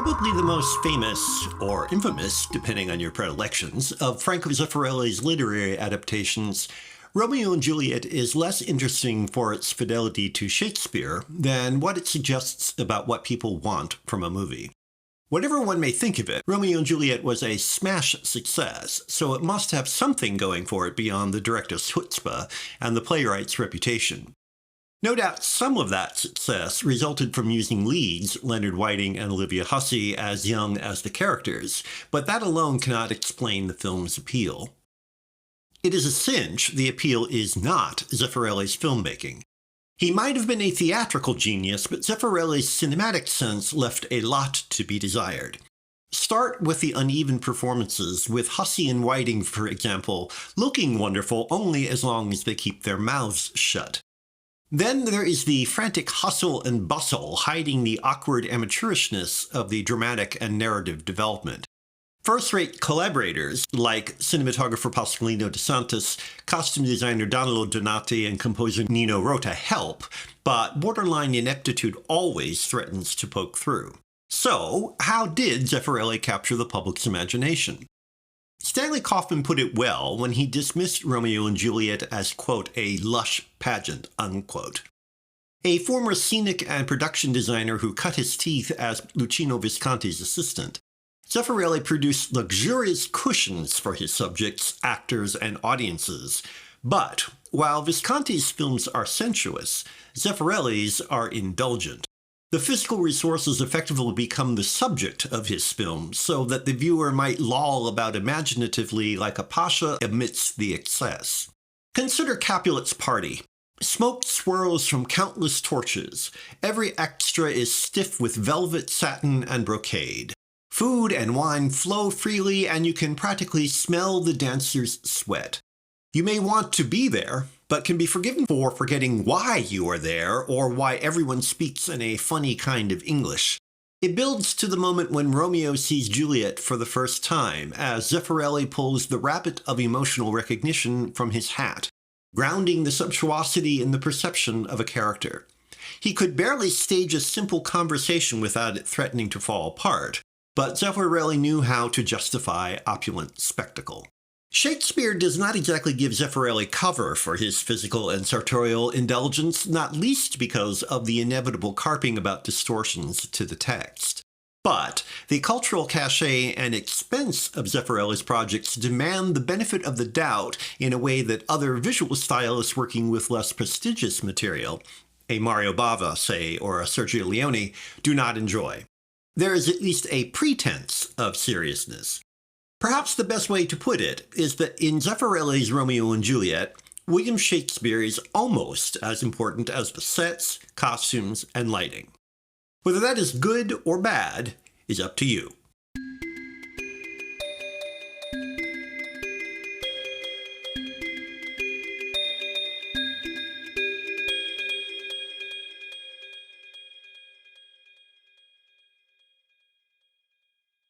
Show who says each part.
Speaker 1: Probably the most famous, or infamous, depending on your predilections, of Franco Zeffirelli's literary adaptations, Romeo and Juliet is less interesting for its fidelity to Shakespeare than what it suggests about what people want from a movie. Whatever one may think of it, Romeo and Juliet was a smash success, so it must have something going for it beyond the director's chutzpah and the playwright's reputation. No doubt some of that success resulted from using leads, Leonard Whiting and Olivia Hussey, as young as the characters, but that alone cannot explain the film's appeal. It is a cinch the appeal is not Zeffirelli's filmmaking. He might have been a theatrical genius, but Zeffirelli's cinematic sense left a lot to be desired. Start with the uneven performances, with Hussey and Whiting, for example, looking wonderful only as long as they keep their mouths shut. Then there is the frantic hustle and bustle hiding the awkward amateurishness of the dramatic and narrative development. First-rate collaborators like cinematographer Pasqualino De Santis, costume designer Danilo Donati, and composer Nino Rota help, but borderline ineptitude always threatens to poke through. So, how did Zeffirelli capture the public's imagination? Stanley Kaufman put it well when he dismissed Romeo and Juliet as, quote, a lush pageant, unquote. A former scenic and production designer who cut his teeth as Luchino Visconti's assistant, Zeffirelli produced luxurious cushions for his subjects, actors, and audiences. But while Visconti's films are sensuous, Zeffirelli's are indulgent. The physical resources effectively become the subject of his film, so that the viewer might loll about imaginatively like a pasha amidst the excess. Consider Capulet's party. Smoke swirls from countless torches. Every extra is stiff with velvet, satin, and brocade. Food and wine flow freely, and you can practically smell the dancers' sweat. You may want to be there, but can be forgiven for forgetting why you are there or why everyone speaks in a funny kind of English. It builds to the moment when Romeo sees Juliet for the first time, as Zeffirelli pulls the rabbit of emotional recognition from his hat, grounding the sumptuosity in the perception of a character. He could barely stage a simple conversation without it threatening to fall apart, but Zeffirelli knew how to justify opulent spectacle. Shakespeare does not exactly give Zeffirelli cover for his physical and sartorial indulgence, not least because of the inevitable carping about distortions to the text. But the cultural cachet and expense of Zeffirelli's projects demand the benefit of the doubt in a way that other visual stylists working with less prestigious material, a Mario Bava, say, or a Sergio Leone, do not enjoy. There is at least a pretense of seriousness. Perhaps the best way to put it is that in Zeffirelli's Romeo and Juliet, William Shakespeare is almost as important as the sets, costumes, and lighting. Whether that is good or bad is up to you.